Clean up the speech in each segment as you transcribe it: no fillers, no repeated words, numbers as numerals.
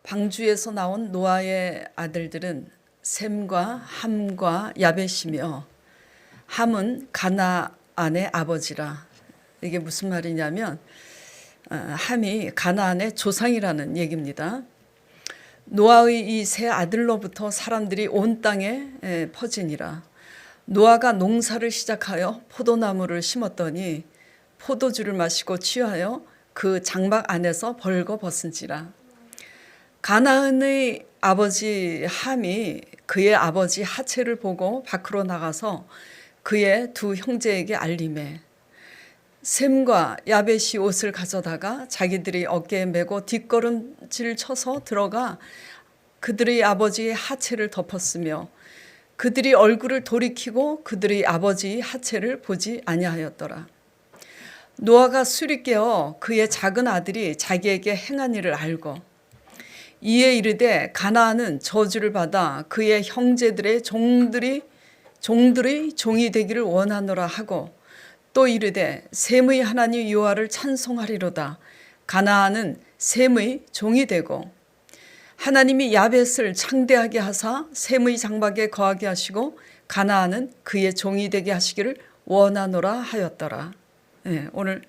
방주에서 나온 노아의 아들들은 셈과 함과 야벳이며, 함은 가나안의 아버지라. 이게 무슨 말이냐면 함이 가나안의 조상이라는 얘기입니다. 노아의 이 세 아들로부터 사람들이 온 땅에 퍼지니라. 노아가 농사를 시작하여 포도나무를 심었더니 포도주를 마시고 취하여 그 장막 안에서 벌거벗은지라. 가나안의 아버지 함이 그의 아버지 하체를 보고 밖으로 나가서 그의 두 형제에게 알림해 셈과 야벳이 옷을 가져다가 자기들이 어깨에 메고 뒷걸음질 쳐서 들어가 그들의 아버지의 하체를 덮었으며 그들이 얼굴을 돌이키고 그들의 아버지의 하체를 보지 아니하였더라. 노아가 술이 깨어 그의 작은 아들이 자기에게 행한 일을 알고 이에 이르되 가나안은 저주를 받아 그의 형제들의 종들의 종이 되기를 원하노라 하고 또 이르되 셈의 하나님 여호와를 찬송하리로다. 가나안은 셈의 종이 되고 하나님이 야벳을 창대하게 하사 셈의 장막에 거하게 하시고 가나안은 그의 종이 되게 하시기를 원하노라 하였더라. 네, 오늘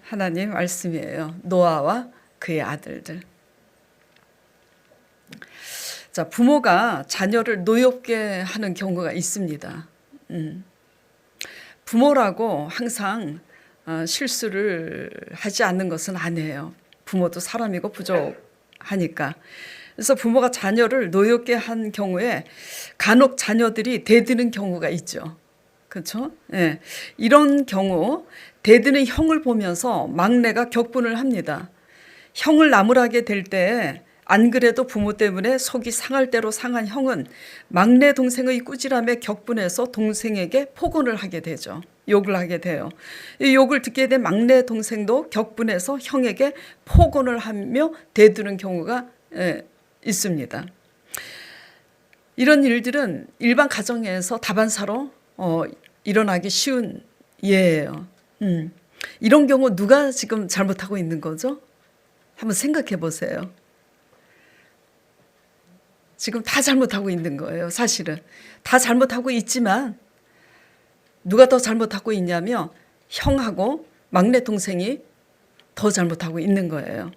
하나님 말씀이에요. 노아와 그의 아들들. 자, 부모가 자녀를 노엽게 하는 경우가 있습니다. 부모라고 항상 실수를 하지 않는 것은 아니에요. 부모도 사람이고 부족하니까. 그래서 부모가 자녀를 노엽게 한 경우에 간혹 자녀들이 대드는 경우가 있죠. 그렇죠? 네. 이런 경우 대드는 형을 보면서 막내가 격분을 합니다. 형을 나무라게 될 때 안 그래도 부모 때문에 속이 상할 대로 상한 형은 막내 동생의 꾸지람에 격분해서 동생에게 폭언을 하게 되죠. 욕을 하게 돼요. 이 욕을 듣게 된 막내 동생도 격분해서 형에게 폭언을 하며 대드는 경우가 있습니다. 이런 일들은 일반 가정에서 다반사로 일어나기 쉬운 예예요. 이런 경우 누가 지금 잘못하고 있는 거죠? 한번 생각해 보세요. 지금 다 잘못하고 있는 거예요. 사실은 다 잘못하고 있지만 누가 더 잘못하고 있냐면 형하고 막내 동생이 더 잘못하고 있는 거예요.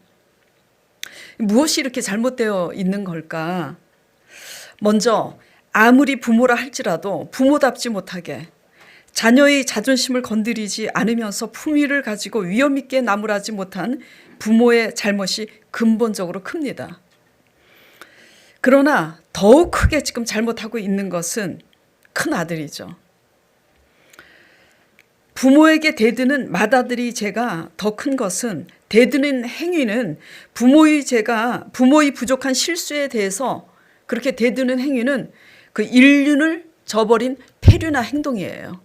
무엇이 이렇게 잘못되어 있는 걸까? 먼저 아무리 부모라 할지라도 부모답지 못하게 자녀의 자존심을 건드리지 않으면서 품위를 가지고 위험 있게 나무라지 못한 부모의 잘못이 근본적으로 큽니다. 그러나 더욱 크게 지금 잘못하고 있는 것은 큰 아들이죠. 부모에게 대드는 맏아들의 죄가 더 큰 것은 대드는 행위는 부모의 부족한 실수에 대해서 그렇게 대드는 행위는 그 인륜을 저버린 폐륜화 행동이에요.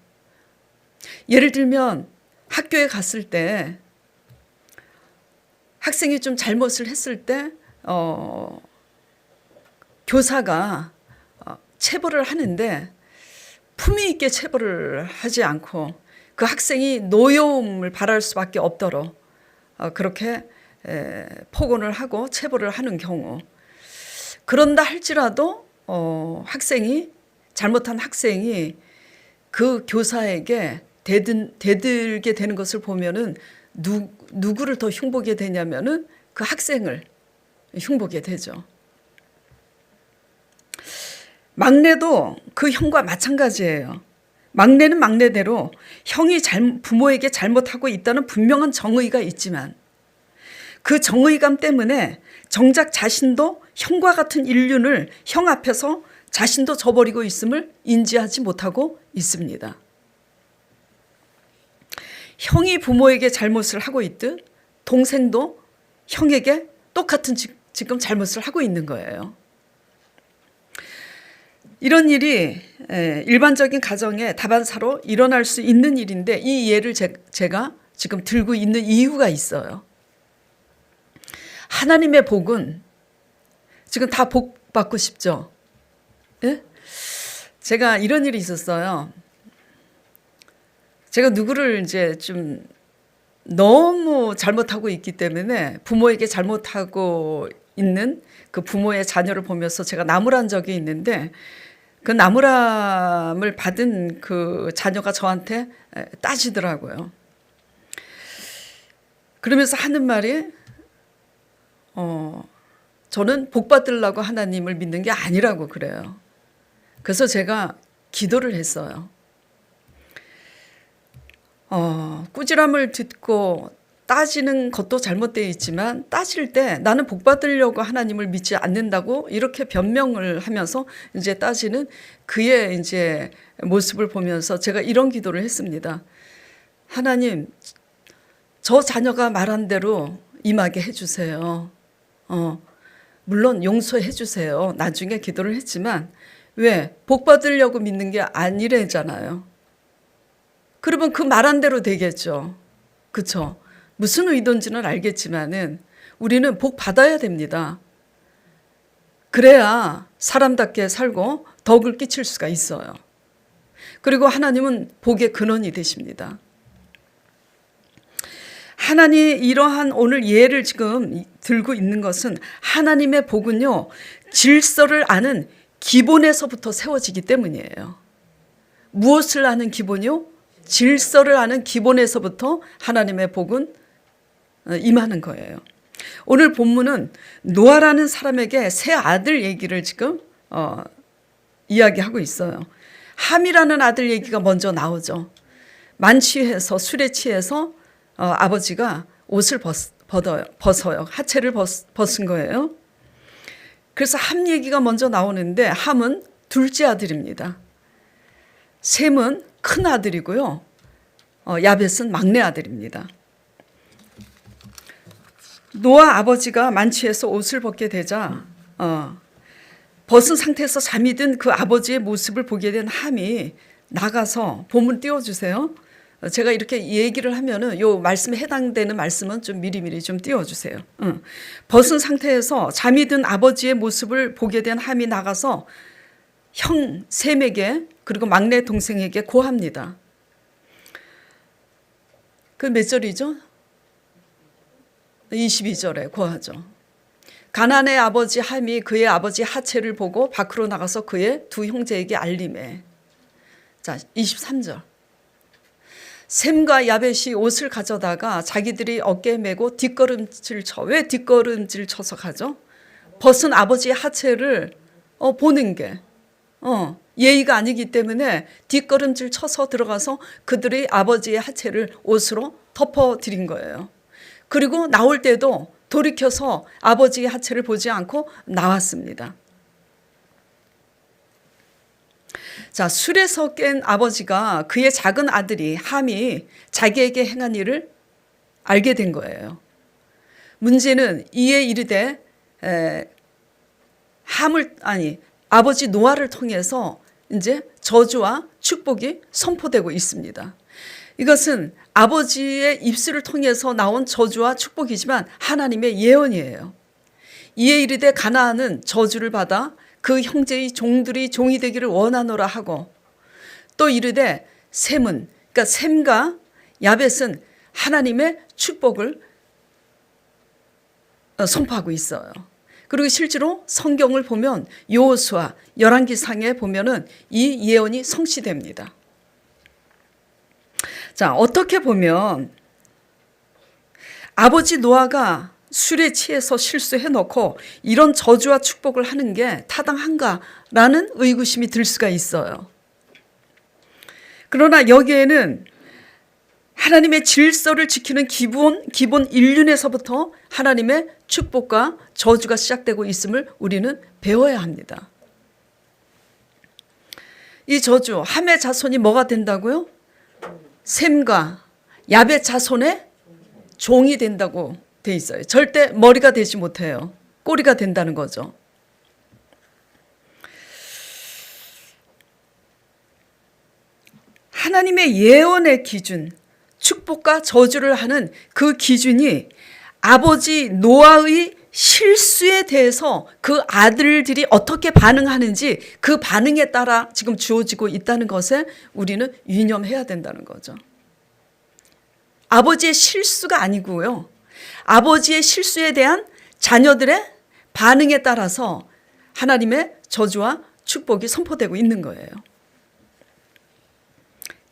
예를 들면 학교에 갔을 때 학생이 좀 잘못을 했을 때 교사가 체벌을 하는데 품위 있게 체벌을 하지 않고 그 학생이 노여움을 바랄 수밖에 없도록 그렇게 폭언을 하고 체벌을 하는 경우, 그런다 할지라도 잘못한 학생이 그 교사에게 대들게 되는 것을 보면은 누구를 더 흉보게 되냐면은 그 학생을 흉보게 되죠. 막내도 그 형과 마찬가지예요. 막내는 막내대로 형이 부모에게 잘못하고 있다는 분명한 정의가 있지만 그 정의감 때문에 정작 자신도 형과 같은 인륜을 형 앞에서 자신도 저버리고 있음을 인지하지 못하고 있습니다. 형이 부모에게 잘못을 하고 있듯 동생도 형에게 똑같은 지금 잘못을 하고 있는 거예요. 이런 일이 일반적인 가정에 다반사로 일어날 수 있는 일인데 이 예를 제가 지금 들고 있는 이유가 있어요. 하나님의 복은 지금 다 복 받고 싶죠? 예? 제가 이런 일이 있었어요. 제가 누구를 이제 너무 잘못하고 있기 때문에 부모에게 잘못하고 있는 그 부모의 자녀를 보면서 제가 나무란 적이 있는데, 그 나무람을 받은 그 자녀가 저한테 따지더라고요. 그러면서 하는 말이 저는 복 받으려고 하나님을 믿는 게 아니라고 그래요. 그래서 제가 기도를 했어요. 꾸지람을 듣고 따지는 것도 잘못되어 있지만, 따질 때 나는 복 받으려고 하나님을 믿지 않는다고 이렇게 변명을 하면서 이제 따지는 그의 이제 모습을 보면서 제가 이런 기도를 했습니다. 하나님, 저 자녀가 말한 대로 임하게 해주세요. 물론 용서해 주세요. 나중에 기도를 했지만, 왜? 복 받으려고 믿는 게 아니래잖아요. 그러면 그 말한 대로 되겠죠. 그쵸? 무슨 의도인지는 알겠지만은 우리는 복 받아야 됩니다. 그래야 사람답게 살고 덕을 끼칠 수가 있어요. 그리고 하나님은 복의 근원이 되십니다. 하나님이 이러한 오늘 예를 지금 들고 있는 것은, 하나님의 복은요, 질서를 아는 기본에서부터 세워지기 때문이에요. 무엇을 아는 기본이요? 질서를 아는 기본에서부터 하나님의 복은 임하는 거예요. 오늘 본문은 노아라는 사람에게 세 아들 얘기를 지금 이야기하고 있어요. 함이라는 아들 얘기가 먼저 나오죠. 만취해서 술에 취해서 아버지가 옷을 벗어요. 하체를 벗은 거예요. 그래서 함 얘기가 먼저 나오는데, 함은 둘째 아들입니다. 셈은 큰 아들이고요. 야벳은 막내 아들입니다. 노아 아버지가 만취해서 옷을 벗게 되자 벗은 상태에서 잠이 든 그 아버지의 모습을 보게 된 함이 나가서, 본문 띄워주세요. 제가 이렇게 얘기를 하면은 요 말씀에 해당되는 말씀은 좀 미리미리 좀 띄워주세요. 벗은 상태에서 잠이 든 아버지의 모습을 보게 된 함이 나가서 형 셈에게, 그리고 막내 동생에게 고합니다. 그 몇 절이죠? 22절에 고하죠. 가나안의 아버지 함이 그의 아버지 하체를 보고 밖으로 나가서 그의 두 형제에게 알림해. 자, 23절. 셈과 야벳이 옷을 가져다가 자기들이 어깨에 메고 뒷걸음질 쳐. 왜 뒷걸음질 쳐서 가죠? 벗은 아버지의 하체를 보는 게 예의가 아니기 때문에 뒷걸음질 쳐서 들어가서 그들의 아버지의 하체를 옷으로 덮어드린 거예요. 그리고 나올 때도 돌이켜서 아버지의 하체를 보지 않고 나왔습니다. 자, 술에서 깬 아버지가 그의 작은 아들이 함이 자기에게 행한 일을 알게 된 거예요. 문제는 이에 이르되 아버지 노아를 통해서 이제 저주와 축복이 선포되고 있습니다. 이것은 아버지의 입술을 통해서 나온 저주와 축복이지만 하나님의 예언이에요. 이에 이르되 가나안은 저주를 받아 그 형제의 종들이 종이 되기를 원하노라 하고, 또 이르되 셈은, 그러니까 셈과 야벳은 하나님의 축복을 선포하고 있어요. 그리고 실제로 성경을 보면 여호수아 열왕기상에 보면은 이 예언이 성취됩니다. 자, 어떻게 보면 아버지 노아가 술에 취해서 실수해 놓고 이런 저주와 축복을 하는 게 타당한가라는 의구심이 들 수가 있어요. 그러나 여기에는 하나님의 질서를 지키는 기본 일륜에서부터 하나님의 축복과 저주가 시작되고 있음을 우리는 배워야 합니다. 이 저주, 함의 자손이 뭐가 된다고요? 셈과 야벳 자손의 종이 된다고 돼 있어요. 절대 머리가 되지 못해요. 꼬리가 된다는 거죠. 하나님의 예언의 기준, 축복과 저주를 하는 그 기준이 아버지 노아의 실수에 대해서 그 아들들이 어떻게 반응하는지 그 반응에 따라 지금 주어지고 있다는 것에 우리는 유념해야 된다는 거죠. 아버지의 실수가 아니고요. 아버지의 실수에 대한 자녀들의 반응에 따라서 하나님의 저주와 축복이 선포되고 있는 거예요.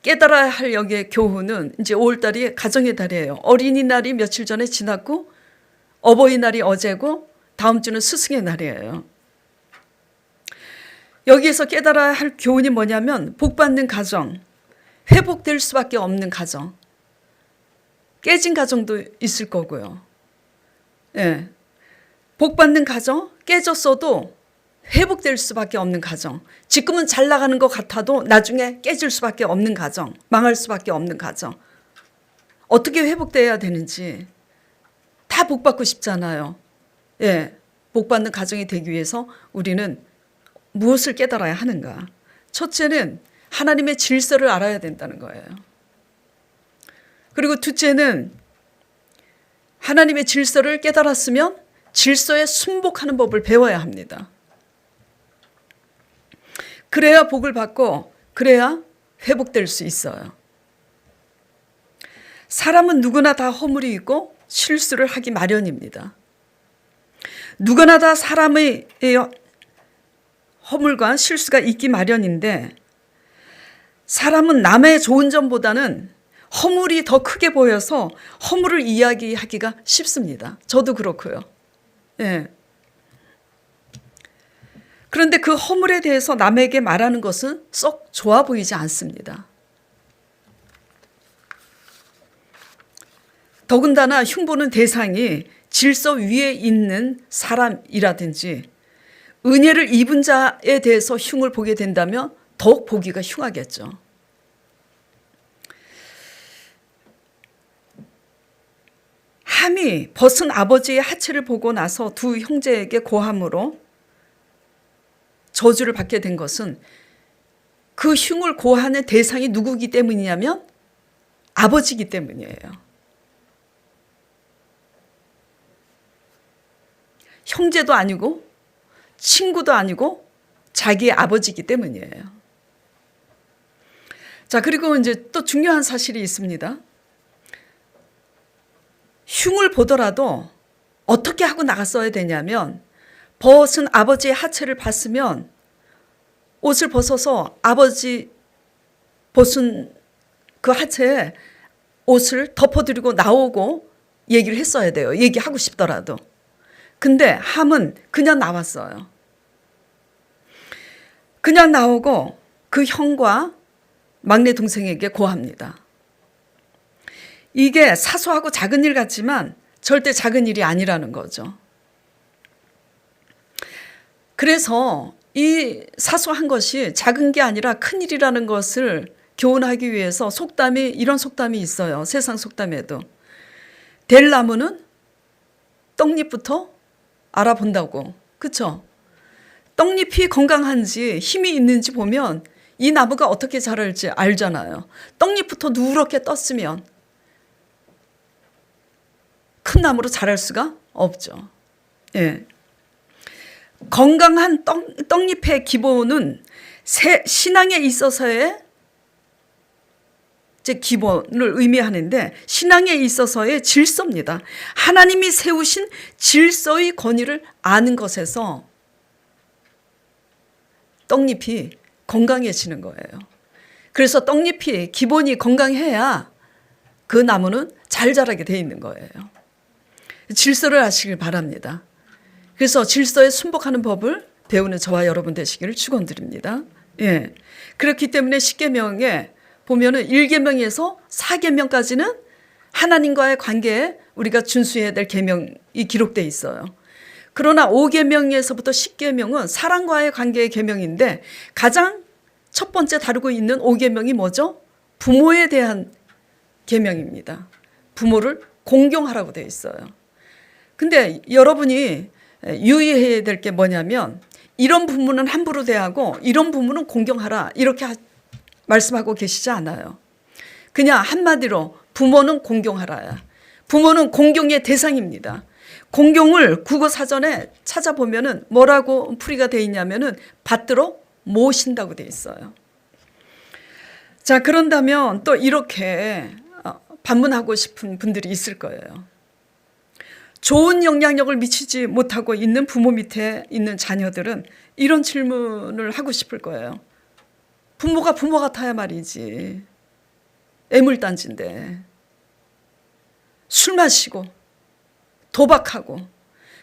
깨달아야 할 여기에 교훈은 이제 5월달이 가정의 달이에요. 어린이날이 며칠 전에 지났고 어버이날이 어제고 다음 주는 스승의 날이에요. 여기에서 깨달아야 할 교훈이 뭐냐면 복받는 가정, 회복될 수밖에 없는 가정, 깨진 가정도 있을 거고요. 예. 복받는 가정, 깨졌어도 회복될 수밖에 없는 가정, 지금은 잘 나가는 것 같아도 나중에 깨질 수밖에 없는 가정, 망할 수밖에 없는 가정, 어떻게 회복돼야 되는지 다 복받고 싶잖아요. 예, 복받는 가정이 되기 위해서 우리는 무엇을 깨달아야 하는가? 첫째는 하나님의 질서를 알아야 된다는 거예요. 그리고 둘째는 하나님의 질서를 깨달았으면 질서에 순복하는 법을 배워야 합니다. 그래야 복을 받고 그래야 회복될 수 있어요. 사람은 누구나 다 허물이 있고 실수를 하기 마련입니다. 누구나 다 사람의 허물과 실수가 있기 마련인데 사람은 남의 좋은 점보다는 허물이 더 크게 보여서 허물을 이야기하기가 쉽습니다. 저도 그렇고요. 예. 그런데 그 허물에 대해서 남에게 말하는 것은 썩 좋아 보이지 않습니다. 더군다나 흉보는 대상이 질서 위에 있는 사람이라든지 은혜를 입은 자에 대해서 흉을 보게 된다면 더욱 보기가 흉하겠죠. 함이 벗은 아버지의 하체를 보고 나서 두 형제에게 고함으로 저주를 받게 된 것은 그 흉을 고하는 대상이 누구기 때문이냐면 아버지이기 때문이에요. 형제도 아니고 친구도 아니고 자기의 아버지이기 때문이에요. 자, 그리고 이제 또 중요한 사실이 있습니다. 흉을 보더라도 어떻게 하고 나갔어야 되냐면 벗은 아버지의 하체를 봤으면 옷을 벗어서 아버지 벗은 그 하체에 옷을 덮어드리고 나오고 얘기를 했어야 돼요. 얘기하고 싶더라도. 근데 함은 그냥 나왔어요. 그냥 나오고 그 형과 막내 동생에게 고합니다. 이게 사소하고 작은 일 같지만 절대 작은 일이 아니라는 거죠. 그래서 이 사소한 것이 작은 게 아니라 큰 일이라는 것을 교훈하기 위해서 속담이 이런 속담이 있어요. 세상 속담에도. 될 나무는 떡잎부터 알아본다고. 그렇죠? 떡잎이 건강한지 힘이 있는지 보면 이 나무가 어떻게 자랄지 알잖아요. 떡잎부터 누렇게 떴으면 큰 나무로 자랄 수가 없죠. 예. 건강한 떡잎의 기본은 신앙에 있어서의 기본을 의미하는데 신앙에 있어서의 질서입니다. 하나님이 세우신 질서의 권위를 아는 것에서 떡잎이 건강해지는 거예요. 그래서 떡잎이 기본이 건강해야 그 나무는 잘 자라게 돼 있는 거예요. 질서를 아시길 바랍니다. 그래서 질서에 순복하는 법을 배우는 저와 여러분 되시기를 축원드립니다. 예. 그렇기 때문에 10계명에 보면은 1계명에서 4계명까지는 하나님과의 관계에 우리가 준수해야 될 계명이 기록되어 있어요. 그러나 5계명에서부터 10계명은 사랑과의 관계의 계명인데 가장 첫 번째 다루고 있는 5계명이 뭐죠? 부모에 대한 계명입니다. 부모를 공경하라고 되어 있어요. 근데 여러분이 유의해야 될 게 뭐냐면 이런 부모는 함부로 대하고 이런 부모는 공경하라 이렇게 말씀하고 계시지 않아요. 그냥 한마디로 부모는 공경하라야. 부모는 공경의 대상입니다. 공경을 국어사전에 찾아보면은 뭐라고 풀이가 되어 있냐면은 받들어 모신다고 되어 있어요. 자, 그런다면 또 이렇게 반문하고 싶은 분들이 있을 거예요. 좋은 영향력을 미치지 못하고 있는 부모 밑에 있는 자녀들은 이런 질문을 하고 싶을 거예요. 부모가 부모 같아야 말이지. 애물단지인데. 술 마시고 도박하고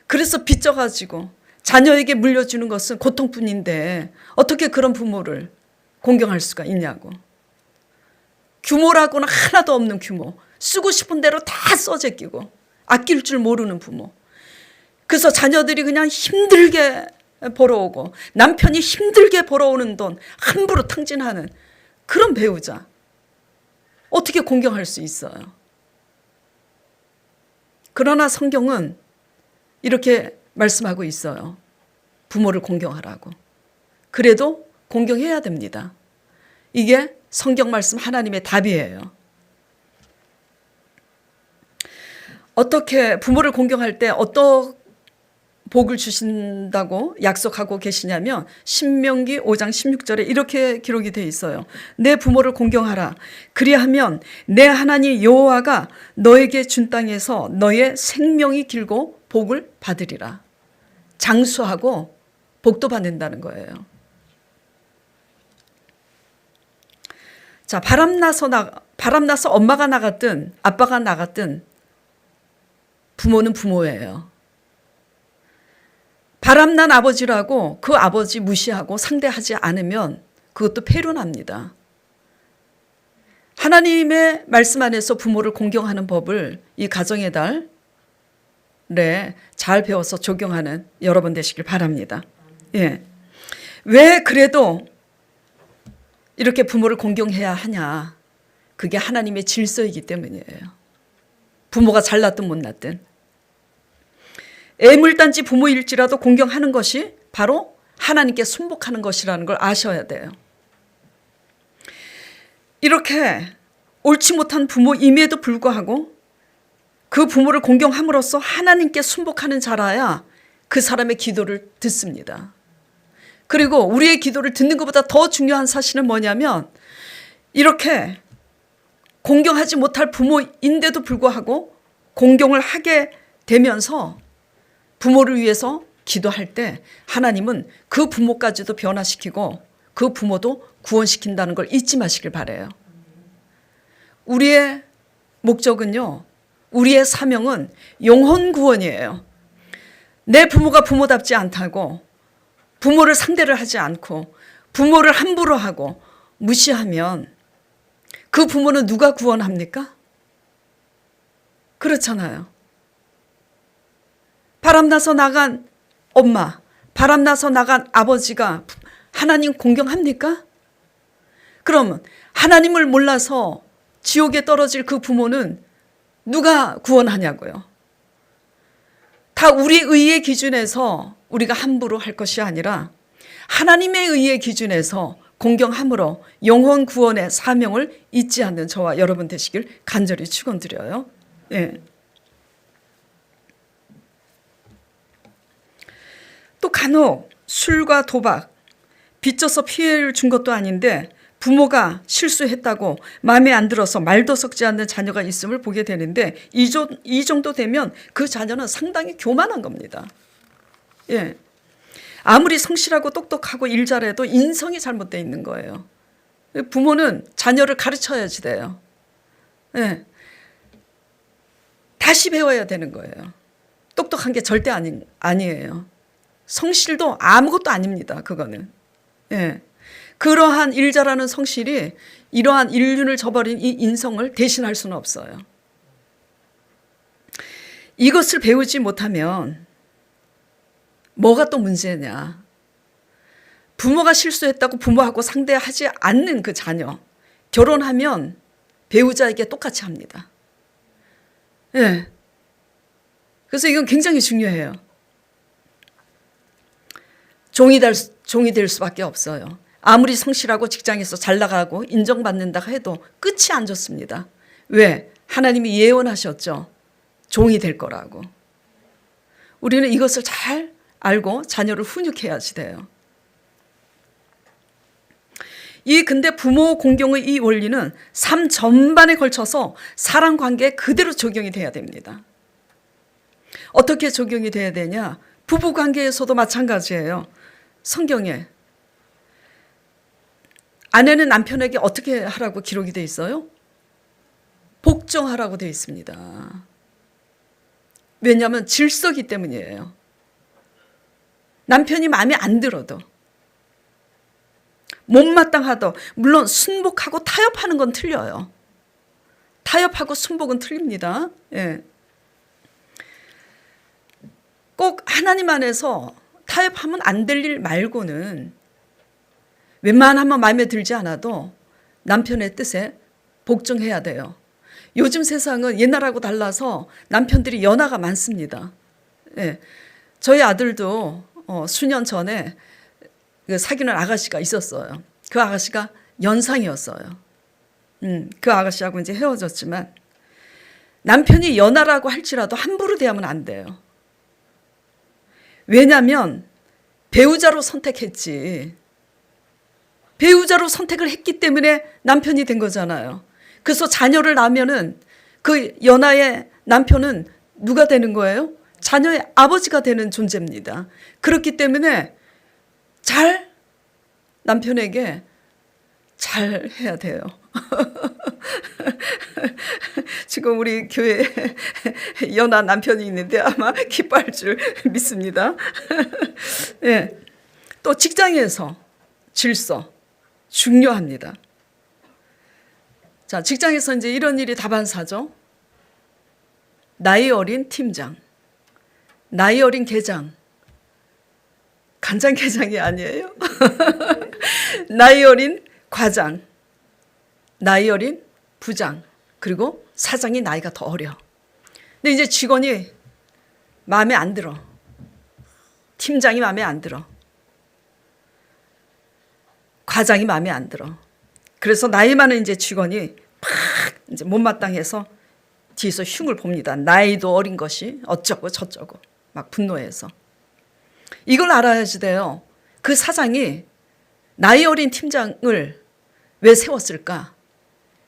그래서 빚져가지고 자녀에게 물려주는 것은 고통뿐인데 어떻게 그런 부모를 공경할 수가 있냐고. 규모라고는 하나도 없는 규모. 쓰고 싶은 대로 다 써제끼고 아낄 줄 모르는 부모. 그래서 자녀들이 그냥 힘들게 벌어오고 남편이 힘들게 벌어오는 돈 함부로 탕진하는 그런 배우자. 어떻게 공경할 수 있어요? 그러나 성경은 이렇게 말씀하고 있어요. 부모를 공경하라고. 그래도 공경해야 됩니다. 이게 성경 말씀 하나님의 답이에요. 어떻게 부모를 공경할 때 어떤 복을 주신다고 약속하고 계시냐면 신명기 5장 16절에 이렇게 기록이 되어 있어요. 내 부모를 공경하라. 그리하면 내 하나님 여호와가 너에게 준 땅에서 너의 생명이 길고 복을 받으리라. 장수하고 복도 받는다는 거예요. 자, 바람나서 엄마가 나갔든 아빠가 나갔든 부모는 부모예요. 바람난 아버지라고 그 아버지 무시하고 상대하지 않으면 그것도 패륜합니다. 하나님의 말씀 안에서 부모를 공경하는 법을 이 가정의 달에 잘 배워서 적용하는 여러분 되시길 바랍니다. 예. 왜 그래도 이렇게 부모를 공경해야 하냐? 그게 하나님의 질서이기 때문이에요. 부모가 잘났든 못났든. 애물단지 부모일지라도 공경하는 것이 바로 하나님께 순복하는 것이라는 걸 아셔야 돼요. 이렇게 옳지 못한 부모임에도 불구하고 그 부모를 공경함으로써 하나님께 순복하는 자라야 그 사람의 기도를 듣습니다. 그리고 우리의 기도를 듣는 것보다 더 중요한 사실은 뭐냐면 이렇게 공경하지 못할 부모인데도 불구하고 공경을 하게 되면서 부모를 위해서 기도할 때 하나님은 그 부모까지도 변화시키고 그 부모도 구원시킨다는 걸 잊지 마시길 바라요. 우리의 목적은요. 우리의 사명은 영혼 구원이에요. 내 부모가 부모답지 않다고 부모를 상대를 하지 않고 부모를 함부로 하고 무시하면 그 부모는 누가 구원합니까? 그렇잖아요. 바람나서 나간 엄마, 바람나서 나간 아버지가 하나님 공경합니까? 그러면 하나님을 몰라서 지옥에 떨어질 그 부모는 누가 구원하냐고요. 다 우리 의의 기준에서 우리가 함부로 할 것이 아니라 하나님의 의의 기준에서 공경함으로 영혼 구원의 사명을 잊지 않는 저와 여러분 되시길 간절히 축원드려요. 예. 또 간혹 술과 도박, 빚져서 피해를 준 것도 아닌데 부모가 실수했다고 마음에 안 들어서 말도 섞지 않는 자녀가 있음을 보게 되는데 이 정도 되면 그 자녀는 상당히 교만한 겁니다. 예. 아무리 성실하고 똑똑하고 일 잘해도 인성이 잘못되어 있는 거예요. 부모는 자녀를 가르쳐야지 돼요. 예. 다시 배워야 되는 거예요. 똑똑한 게 절대 아니에요. 성실도 아무것도 아닙니다. 그거는. 예. 그러한 일 잘하는 성실이 이러한 인륜을 저버린 이 인성을 대신할 수는 없어요. 이것을 배우지 못하면 뭐가 또 문제냐. 부모가 실수했다고 부모하고 상대하지 않는 그 자녀. 결혼하면 배우자에게 똑같이 합니다. 예. 그래서 이건 굉장히 중요해요. 종이 될 수밖에 없어요. 아무리 성실하고 직장에서 잘 나가고 인정받는다 해도 끝이 안 좋습니다. 왜? 하나님이 예언하셨죠. 종이 될 거라고. 우리는 이것을 잘 알고 자녀를 훈육해야지 돼요. 근데 부모 공경의 이 원리는 삶 전반에 걸쳐서 사랑관계에 그대로 적용이 돼야 됩니다. 어떻게 적용이 돼야 되냐? 부부관계에서도 마찬가지예요. 성경에 아내는 남편에게 어떻게 하라고 기록이 돼 있어요? 복종하라고 돼 있습니다. 왜냐하면 질서기 때문이에요. 남편이 마음에 안 들어도, 못마땅하도, 물론 순복하고 타협하는 건 틀려요. 타협하고 순복은 틀립니다. 예. 꼭 하나님 안에서 타협하면 안 될 일 말고는 웬만하면 마음에 들지 않아도 남편의 뜻에 복종해야 돼요. 요즘 세상은 옛날하고 달라서 남편들이 연하가 많습니다. 예. 저희 아들도 수년 전에 사귀는 아가씨가 있었어요. 그 아가씨가 연상이었어요. 그 아가씨하고 이제 헤어졌지만 남편이 연하라고 할지라도 함부로 대하면 안 돼요. 왜냐하면 배우자로 선택했지. 배우자로 선택을 했기 때문에 남편이 된 거잖아요. 그래서 자녀를 낳으면은 그 연하의 남편은 누가 되는 거예요? 자녀의 아버지가 되는 존재입니다. 그렇기 때문에 남편에게 잘 해야 돼요. 지금 우리 교회에 연하 남편이 있는데 아마 기뻐할 줄 믿습니다. 예. 또 직장에서 질서 중요합니다. 자, 직장에서 이제 이런 일이 다반사죠. 나이 어린 팀장, 나이 어린 계장, 간장게장이 아니에요. 나이 어린 과장, 나이 어린 부장, 그리고 사장이 나이가 더 어려. 근데 이제 직원이 마음에 안 들어. 팀장이 마음에 안 들어. 과장이 마음에 안 들어. 그래서 나이 많은 이제 직원이 팍 이제 못마땅해서 뒤에서 흉을 봅니다. 나이도 어린 것이 어쩌고 저쩌고 막 분노해서. 이걸 알아야지 돼요. 그 사장이 나이 어린 팀장을 왜 세웠을까?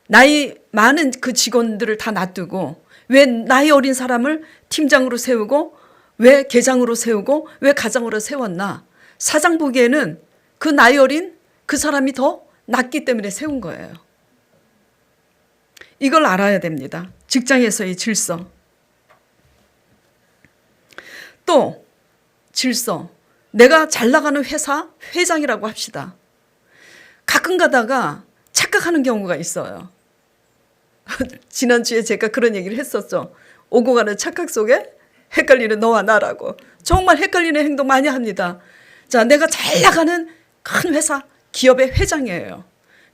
나이 많은 그 직원들을 다 놔두고 왜 나이 어린 사람을 팀장으로 세우고 왜 계장으로 세우고 왜 가장으로 세웠나? 사장 보기에는 그 나이 어린 그 사람이 더 낫기 때문에 세운 거예요. 이걸 알아야 됩니다. 직장에서의 질서. 또 질서. 내가 잘 나가는 회사 회장이라고 합시다. 가끔 가다가 착각하는 경우가 있어요. 지난주에 제가 그런 얘기를 했었죠. 오고 가는 착각 속에 헷갈리는 너와 나라고. 정말 헷갈리는 행동 많이 합니다. 자, 내가 잘 나가는 큰 회사 기업의 회장이에요.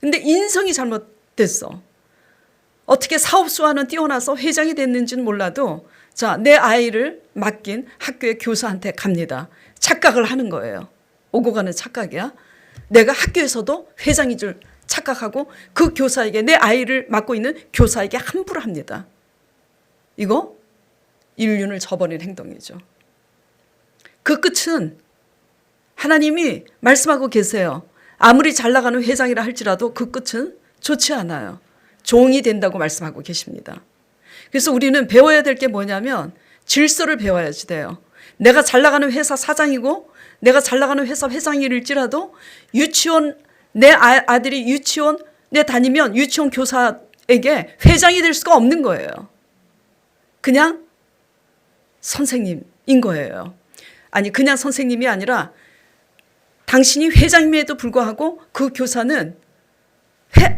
근데 인성이 잘못됐어. 어떻게 사업수와는 뛰어나서 회장이 됐는지는 몰라도 자, 내 아이를 맡긴 학교의 교사한테 갑니다. 착각을 하는 거예요. 오고 가는 착각이야. 내가 학교에서도 회장인 줄 착각하고 그 교사에게 내 아이를 맡고 있는 교사에게 함부로 합니다. 이거 인륜을 저버린 행동이죠. 그 끝은 하나님이 말씀하고 계세요. 아무리 잘 나가는 회장이라 할지라도 그 끝은 좋지 않아요. 종이 된다고 말씀하고 계십니다. 그래서 우리는 배워야 될 게 뭐냐면 질서를 배워야지 돼요. 내가 잘 나가는 회사 사장이고 내가 잘 나가는 회사 회장일지라도 유치원 내 아들이 유치원에 다니면 유치원 교사에게 회장이 될 수가 없는 거예요. 그냥 선생님인 거예요. 아니 그냥 선생님이 아니라 당신이 회장임에도 불구하고 그 교사는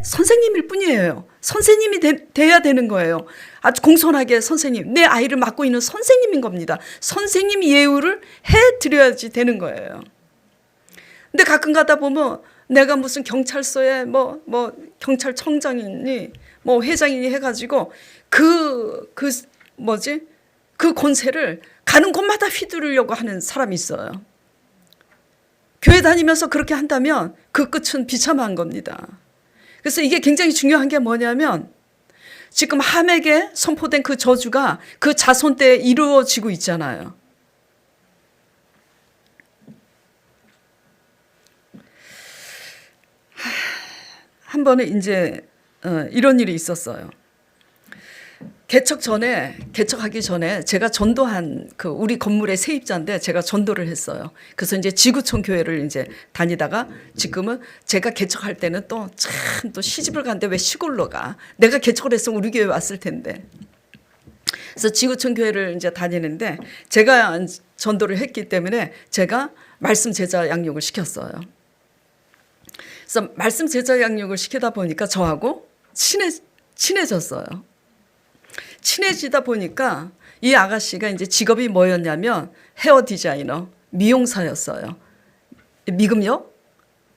선생님일 뿐이에요. 선생님이 돼야 되는 거예요. 아주 공손하게 선생님, 내 아이를 맡고 있는 선생님인 겁니다. 선생님 예우를 해드려야지 되는 거예요. 근데 가끔 가다 보면 내가 무슨 경찰서에 경찰청장이니 회장이니 해가지고 그 권세를 가는 곳마다 휘두르려고 하는 사람이 있어요. 교회 다니면서 그렇게 한다면 그 끝은 비참한 겁니다. 그래서 이게 굉장히 중요한 게 뭐냐면 지금 함에게 선포된 그 저주가 그 자손 때 이루어지고 있잖아요. 한 번에 이제 이런 일이 있었어요. 개척하기 전에 제가 전도한 그 우리 건물의 세입자인데 제가 전도를 했어요. 그래서 이제 지구촌 교회를 이제 다니다가 지금은 제가 개척할 때는 또 참 또 시집을 갔는데 왜 시골로 가? 내가 개척을 했으면 우리 교회 왔을 텐데. 그래서 지구촌 교회를 이제 다니는데 제가 전도를 했기 때문에 제가 말씀 제자 양육을 시켰어요. 그래서 말씀 제자 양육을 시키다 보니까 저하고 친해졌어요. 친해지다 보니까 이 아가씨가 이제 직업이 뭐였냐면 헤어 디자이너, 미용사였어요. 미금역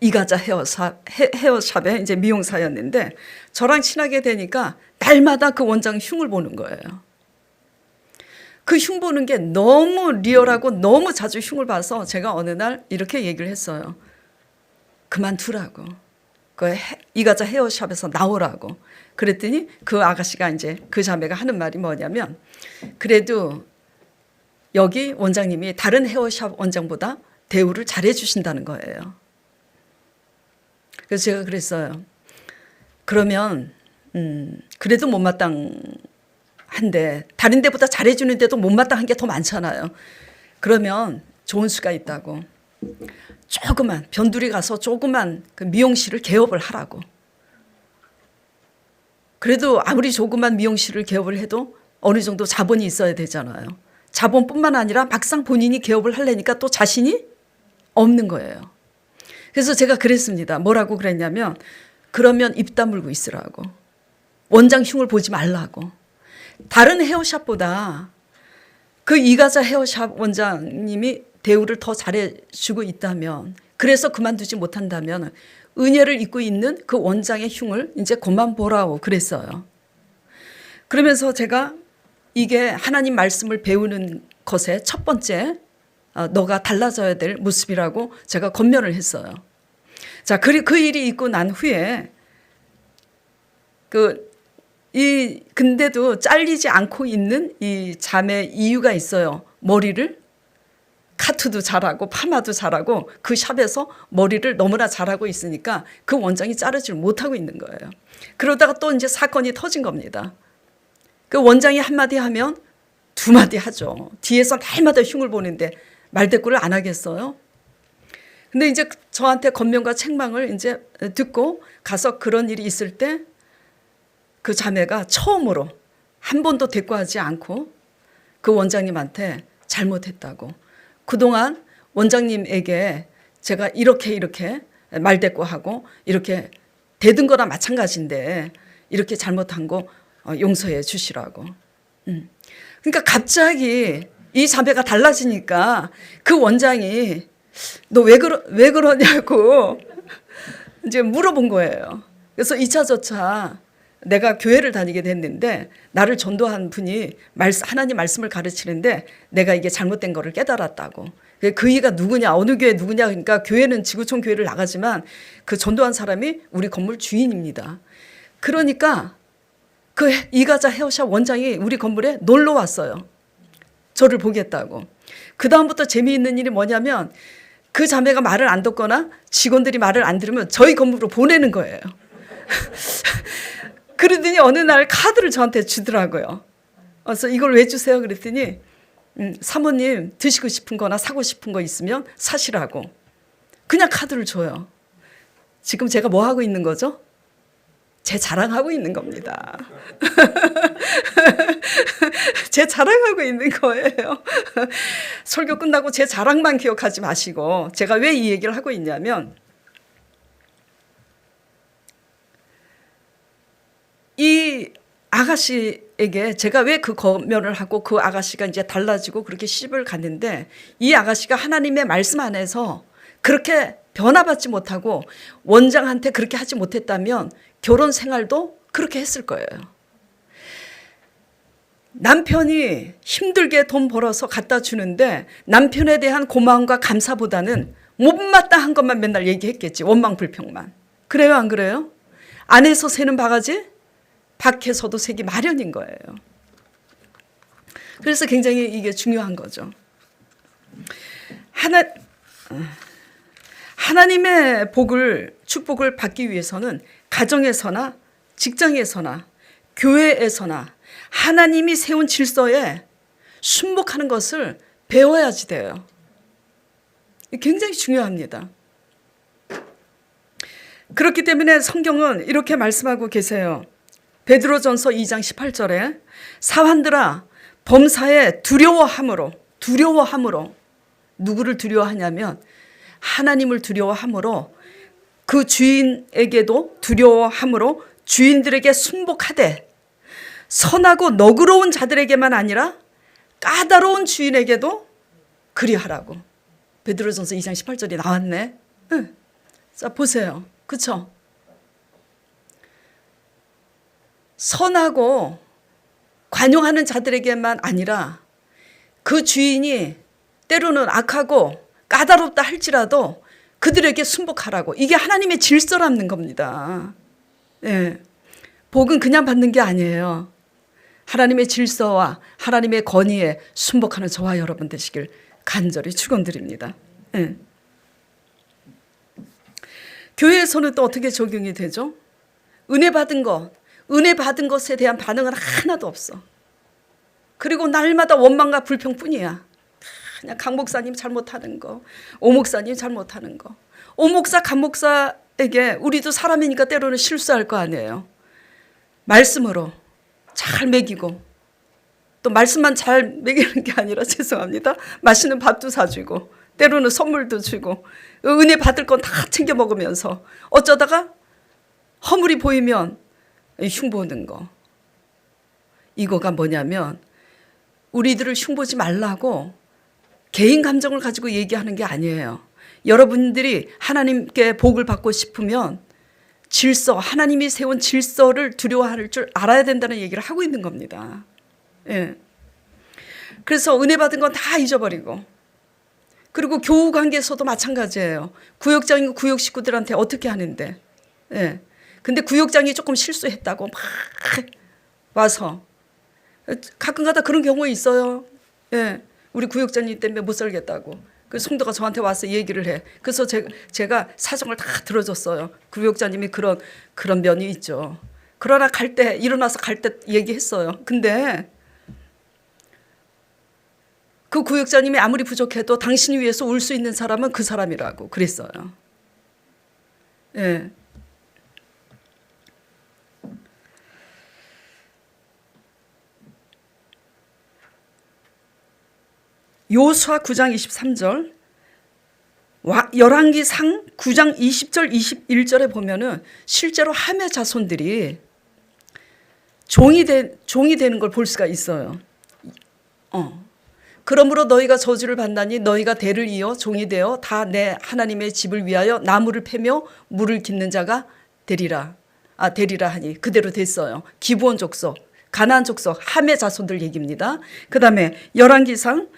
이가자 헤어샵의 이제 미용사였는데 저랑 친하게 되니까 날마다 그 원장 흉을 보는 거예요. 그 흉 보는 게 너무 리얼하고 너무 자주 흉을 봐서 제가 어느 날 이렇게 얘기를 했어요. 그만두라고. 그 이가자 헤어샵에서 나오라고. 그랬더니 그 아가씨가 이제 그 자매가 하는 말이 뭐냐면 그래도 여기 원장님이 다른 헤어샵 원장보다 대우를 잘해 주신다는 거예요. 그래서 제가 그랬어요. 그러면 그래도 못마땅한데 다른 데보다 잘해 주는데도 못마땅한 게 더 많잖아요. 그러면 좋은 수가 있다고. 조그만 변두리 가서 조그만 그 미용실을 개업을 하라고. 그래도 아무리 조그만 미용실을 개업을 해도 어느 정도 자본이 있어야 되잖아요. 자본뿐만 아니라 막상 본인이 개업을 하려니까 또 자신이 없는 거예요. 그래서 제가 그랬습니다. 뭐라고 그랬냐면 그러면 입 다물고 있으라고. 원장 흉을 보지 말라고. 다른 헤어샵보다 그 이가자 헤어샵 원장님이 대우를 더 잘해주고 있다면 그래서 그만두지 못한다면 은혜를 입고 있는 그 원장의 흉을 이제 그만 보라고 그랬어요. 그러면서 제가 이게 하나님 말씀을 배우는 것의 첫 번째 너가 달라져야 될 모습이라고 제가 권면을 했어요. 자, 그 일이 있고 난 후에 근데도 잘리지 않고 있는 이 자매 이유가 있어요. 머리를 카트도 잘하고 파마도 잘하고 그 샵에서 머리를 너무나 잘하고 있으니까 그 원장이 자르지 못하고 있는 거예요. 그러다가 또 이제 사건이 터진 겁니다. 그 원장이 한마디 하면 두 마디 하죠. 뒤에서 날마다 흉을 보는데 말대꾸를 안 하겠어요? 근데 이제 저한테 권면과 책망을 이제 듣고 가서 그런 일이 있을 때 그 자매가 처음으로 한 번도 대꾸하지 않고 그 원장님한테 잘못했다고. 그동안 원장님에게 제가 이렇게 말대꾸하고 이렇게 대든 거나 마찬가지인데 이렇게 잘못한 거 용서해 주시라고. 그러니까 갑자기 이 자매가 달라지니까 그 원장이 너 왜 그러냐고 이제 물어본 거예요. 그래서 2차 저차 내가 교회를 다니게 됐는데 나를 전도한 분이 하나님 말씀을 가르치는데 내가 이게 잘못된 거를 깨달았다고. 그이가 누구냐, 어느 교회 누구냐. 그러니까 교회는 지구촌 교회를 나가지만 그 전도한 사람이 우리 건물 주인입니다. 그러니까 그 이가자 헤어샵 원장이 우리 건물에 놀러 왔어요. 저를 보겠다고. 그 다음부터 재미있는 일이 뭐냐면 그 자매가 말을 안 듣거나 직원들이 말을 안 들으면 저희 건물로 보내는 거예요. 그러더니 어느 날 카드를 저한테 주더라고요. 그래서 이걸 왜 주세요? 그랬더니 사모님 드시고 싶은 거나 사고 싶은 거 있으면 사시라고. 그냥 카드를 줘요. 지금 제가 뭐 하고 있는 거죠? 제 자랑하고 있는 겁니다. 제 자랑하고 있는 거예요. 설교 끝나고 제 자랑만 기억하지 마시고 제가 왜 이 얘기를 하고 있냐면 이 아가씨에게 제가 왜 그 권면을 하고 그 아가씨가 이제 달라지고 그렇게 시집을 갔는데 이 아가씨가 하나님의 말씀 안에서 그렇게 변화받지 못하고 원장한테 그렇게 하지 못했다면 결혼 생활도 그렇게 했을 거예요. 남편이 힘들게 돈 벌어서 갖다 주는데 남편에 대한 고마움과 감사보다는 못마땅한 것만 맨날 얘기했겠지. 원망불평만. 그래요, 안 그래요? 안에서 새는 바가지 밖에서도 새기 마련인 거예요. 그래서 굉장히 이게 중요한 거죠. 하나님의 축복을 받기 위해서는 가정에서나 직장에서나 교회에서나 하나님이 세운 질서에 순복하는 것을 배워야지 돼요. 굉장히 중요합니다. 그렇기 때문에 성경은 이렇게 말씀하고 계세요. 베드로전서 2장 18절에 사환들아 범사에 두려워함으로 누구를 두려워하냐면 하나님을 두려워함으로 그 주인에게도 두려워함으로 주인들에게 순복하되 선하고 너그러운 자들에게만 아니라 까다로운 주인에게도 그리하라고. 베드로전서 2장 18절이 나왔네. 응. 자 보세요. 그렇죠? 선하고 관용하는 자들에게만 아니라 그 주인이 때로는 악하고 까다롭다 할지라도 그들에게 순복하라고. 이게 하나님의 질서라는 겁니다. 예. 복은 그냥 받는 게 아니에요. 하나님의 질서와 하나님의 권위에 순복하는 저와 여러분 되시길 간절히 축원드립니다. 예. 교회에서는 또 어떻게 적용이 되죠? 은혜 받은 것에 대한 반응은 하나도 없어. 그리고 날마다 원망과 불평뿐이야. 그냥 강 목사님 잘못하는 거, 오 목사님 잘못하는 거. 오 목사, 강 목사에게 우리도 사람이니까 때로는 실수할 거 아니에요. 말씀으로 잘 먹이고, 또 말씀만 잘 먹이는 게 아니라 죄송합니다. 맛있는 밥도 사주고, 때로는 선물도 주고, 은혜 받을 건 다 챙겨 먹으면서 어쩌다가 허물이 보이면 흉보는 거. 이거가 뭐냐면 우리들을 흉보지 말라고 개인 감정을 가지고 얘기하는 게 아니에요. 여러분들이 하나님께 복을 받고 싶으면 질서, 하나님이 세운 질서를 두려워할 줄 알아야 된다는 얘기를 하고 있는 겁니다. 예. 그래서 은혜 받은 건 다 잊어버리고, 그리고 교우 관계에서도 마찬가지예요. 구역장이고 구역 식구들한테 어떻게 하는데, 예. 근데 구역장이 조금 실수했다고 막 와서, 가끔가다 그런 경우 있어요. 예. 우리 구역장님 때문에 못 살겠다고. 그 성도가 저한테 와서 얘기를 해. 그래서 제가 사정을 다 들어줬어요. 구역장님이 그런 면이 있죠. 그러나 일어나서 갈 때 얘기했어요. 근데 그 구역장님이 아무리 부족해도 당신 위해서 울 수 있는 사람은 그 사람이라고 그랬어요. 예. 요수아 9장 23절, 열왕기상 9장 20절 21절에 보면은 실제로 함의 자손들이 종이 되는 걸 볼 수가 있어요. 그러므로 너희가 저주를 받나니 너희가 대를 이어 종이 되어 다 내 하나님의 집을 위하여 나무를 패며 물을 깃는 자가 되리라 하니 그대로 됐어요. 기브온 족속, 가나안 족속, 함의 자손들 얘기입니다. 그 다음에 열왕기상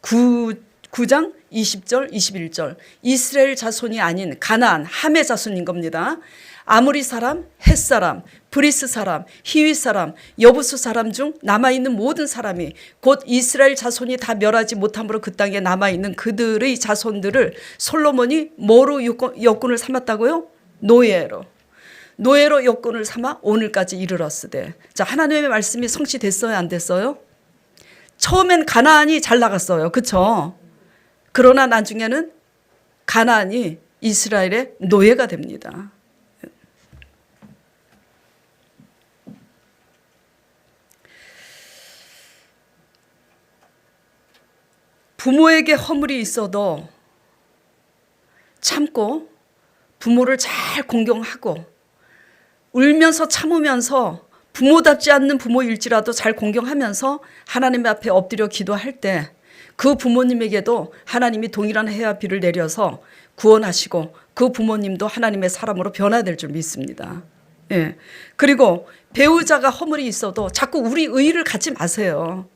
9장 20절 21절, 이스라엘 자손이 아닌 가나안 함의 자손인 겁니다. 아모리 사람, 헷 사람, 브리스 사람, 히윗 사람, 여부수 사람 중 남아있는 모든 사람이 곧 이스라엘 자손이 다 멸하지 못함으로 그 땅에 남아있는 그들의 자손들을 솔로몬이 뭐로 여군을 삼았다고요? 노예로 여군을 삼아 오늘까지 이르렀으되. 자, 하나님의 말씀이 성취됐어요, 안 됐어요? 처음엔 가나안이 잘 나갔어요. 그렇죠? 그러나 나중에는 가나안이 이스라엘의 노예가 됩니다. 부모에게 허물이 있어도 참고 부모를 잘 공경하고 울면서 참으면서 부모답지 않는 부모일지라도 잘 공경하면서 하나님 앞에 엎드려 기도할 때 그 부모님에게도 하나님이 동일한 해와 비를 내려서 구원하시고 그 부모님도 하나님의 사람으로 변화될 줄 믿습니다. 예. 그리고 배우자가 허물이 있어도 자꾸 우리 의의를 갖지 마세요.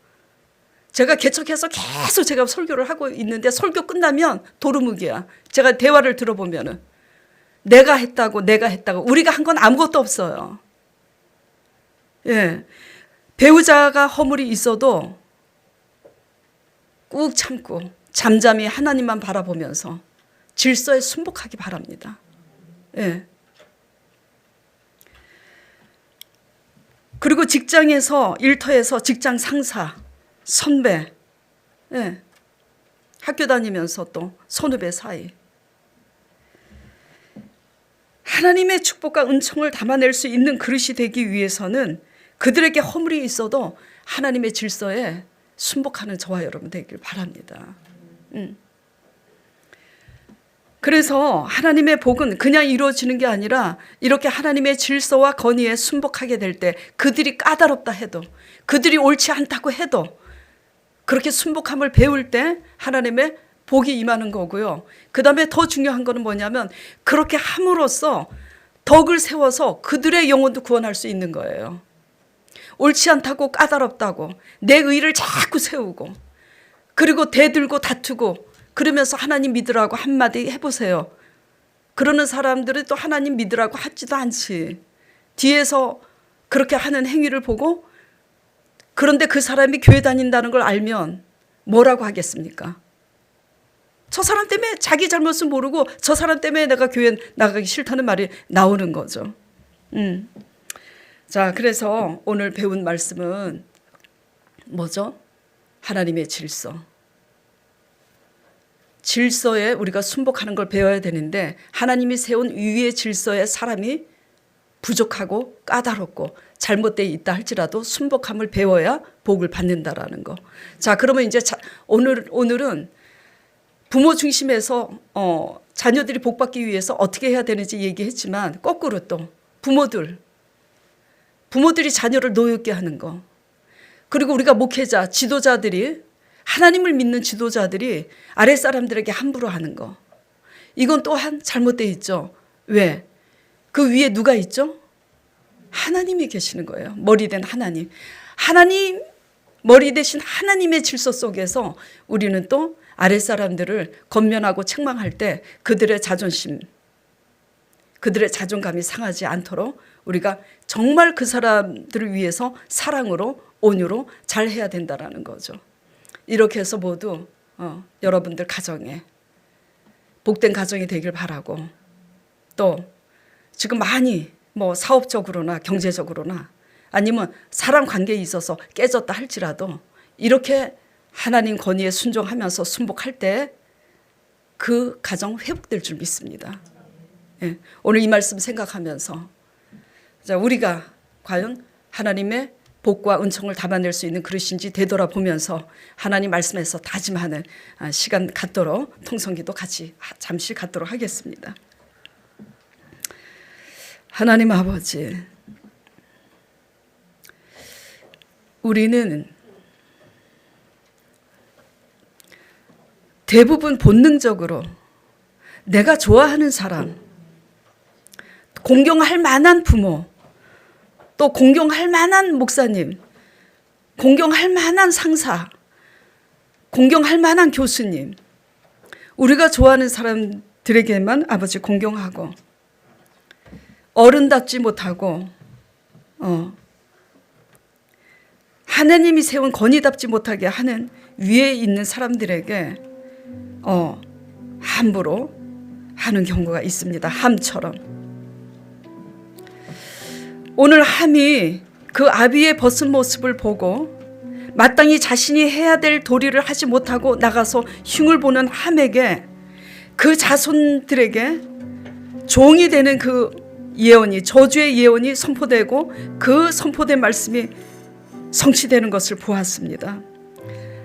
제가 개척해서 계속 제가 설교를 하고 있는데 설교 끝나면 도루묵이야. 제가 대화를 들어보면은 내가 했다고 우리가 한 건 아무것도 없어요. 예. 배우자가 허물이 있어도 꾹 참고 잠잠히 하나님만 바라보면서 질서에 순복하기 바랍니다. 예. 그리고 직장에서, 일터에서 직장 상사, 선배, 예. 학교 다니면서 또 선후배 사이. 하나님의 축복과 은총을 담아낼 수 있는 그릇이 되기 위해서는 그들에게 허물이 있어도 하나님의 질서에 순복하는 저와 여러분 되길 바랍니다. 그래서 하나님의 복은 그냥 이루어지는 게 아니라 이렇게 하나님의 질서와 건의에 순복하게 될 때 그들이 까다롭다 해도, 그들이 옳지 않다고 해도 그렇게 순복함을 배울 때 하나님의 복이 임하는 거고요. 그 다음에 더 중요한 거는 뭐냐면 그렇게 함으로써 덕을 세워서 그들의 영혼도 구원할 수 있는 거예요. 옳지 않다고 까다롭다고 내 의를 자꾸 세우고 그리고 대들고 다투고 그러면서 하나님 믿으라고 한마디 해보세요. 그러는 사람들은 또 하나님 믿으라고 하지도 않지. 뒤에서 그렇게 하는 행위를 보고, 그런데 그 사람이 교회 다닌다는 걸 알면 뭐라고 하겠습니까? 저 사람 때문에, 자기 잘못은 모르고 저 사람 때문에 내가 교회 나가기 싫다는 말이 나오는 거죠. 자, 그래서 오늘 배운 말씀은 뭐죠? 하나님의 질서. 질서에 우리가 순복하는 걸 배워야 되는데, 하나님이 세운 위의 질서에 사람이 부족하고 까다롭고 잘못되어 있다 할지라도 순복함을 배워야 복을 받는다라는 거. 자, 그러면 이제 오늘은 부모 중심에서 자녀들이 복 받기 위해서 어떻게 해야 되는지 얘기했지만, 거꾸로 또 부모들이 자녀를 노엽게 하는 거, 그리고 우리가 목회자, 지도자들이, 하나님을 믿는 지도자들이 아랫사람들에게 함부로 하는 거, 이건 또한 잘못되어 있죠. 왜? 그 위에 누가 있죠? 하나님이 계시는 거예요. 머리 된 하나님. 하나님, 머리 대신 하나님의 질서 속에서 우리는 또 아랫사람들을 권면하고 책망할 때 그들의 자존심, 그들의 자존감이 상하지 않도록 우리가 정말 그 사람들을 위해서 사랑으로, 온유로 잘 해야 된다는 거죠. 이렇게 해서 모두 여러분들 가정에 복된 가정이 되길 바라고, 또 지금 많이 뭐 사업적으로나 경제적으로나 아니면 사람 관계에 있어서 깨졌다 할지라도 이렇게 하나님 건의에 순종하면서 순복할 때 그 가정 회복될 줄 믿습니다. 예, 오늘 이 말씀 생각하면서 자, 우리가 과연 하나님의 복과 은총을 담아낼 수 있는 그릇인지 되돌아보면서 하나님 말씀에서 다짐하는 시간 갖도록, 통성기도 같이 잠시 갖도록 하겠습니다. 하나님 아버지, 우리는 대부분 본능적으로 내가 좋아하는 사람, 공경할 만한 부모, 또 공경할 만한 목사님, 공경할 만한 상사, 공경할 만한 교수님, 우리가 좋아하는 사람들에게만 아버지 공경하고, 어른답지 못하고 하나님이 세운 건의답지 못하게 하는 위에 있는 사람들에게 함부로 하는 경우가 있습니다. 함처럼. 오늘 함이 그 아비의 벗은 모습을 보고 마땅히 자신이 해야 될 도리를 하지 못하고 나가서 흉을 보는 함에게, 그 자손들에게 종이 되는 그 예언이, 저주의 예언이 선포되고 그 선포된 말씀이 성취되는 것을 보았습니다.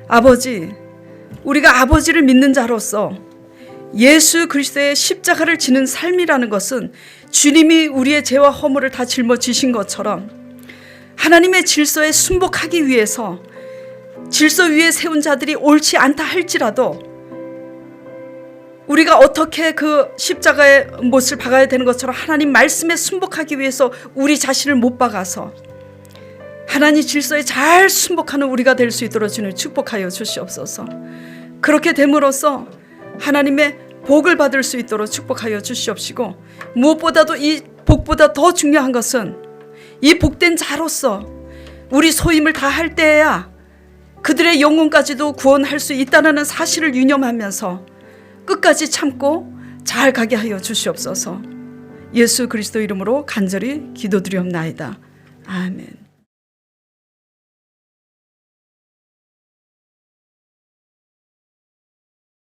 아버지, 우리가 아버지를 믿는 자로서 예수 그리스도의 십자가를 지는 삶이라는 것은 주님이 우리의 죄와 허물을 다 짊어지신 것처럼 하나님의 질서에 순복하기 위해서 질서 위에 세운 자들이 옳지 않다 할지라도 우리가 어떻게 그 십자가의 못을 박아야 되는 것처럼 하나님 말씀에 순복하기 위해서 우리 자신을 못 박아서 하나님 질서에 잘 순복하는 우리가 될 수 있도록 주님 축복하여 주시옵소서. 그렇게 됨으로써 하나님의 복을 받을 수 있도록 축복하여 주시옵시고, 무엇보다도 이 복보다 더 중요한 것은 이 복된 자로서 우리 소임을 다할 때에야 그들의 영혼까지도 구원할 수 있다는 사실을 유념하면서 끝까지 참고 잘 가게 하여 주시옵소서. 예수 그리스도 이름으로 간절히 기도드리옵나이다. 아멘.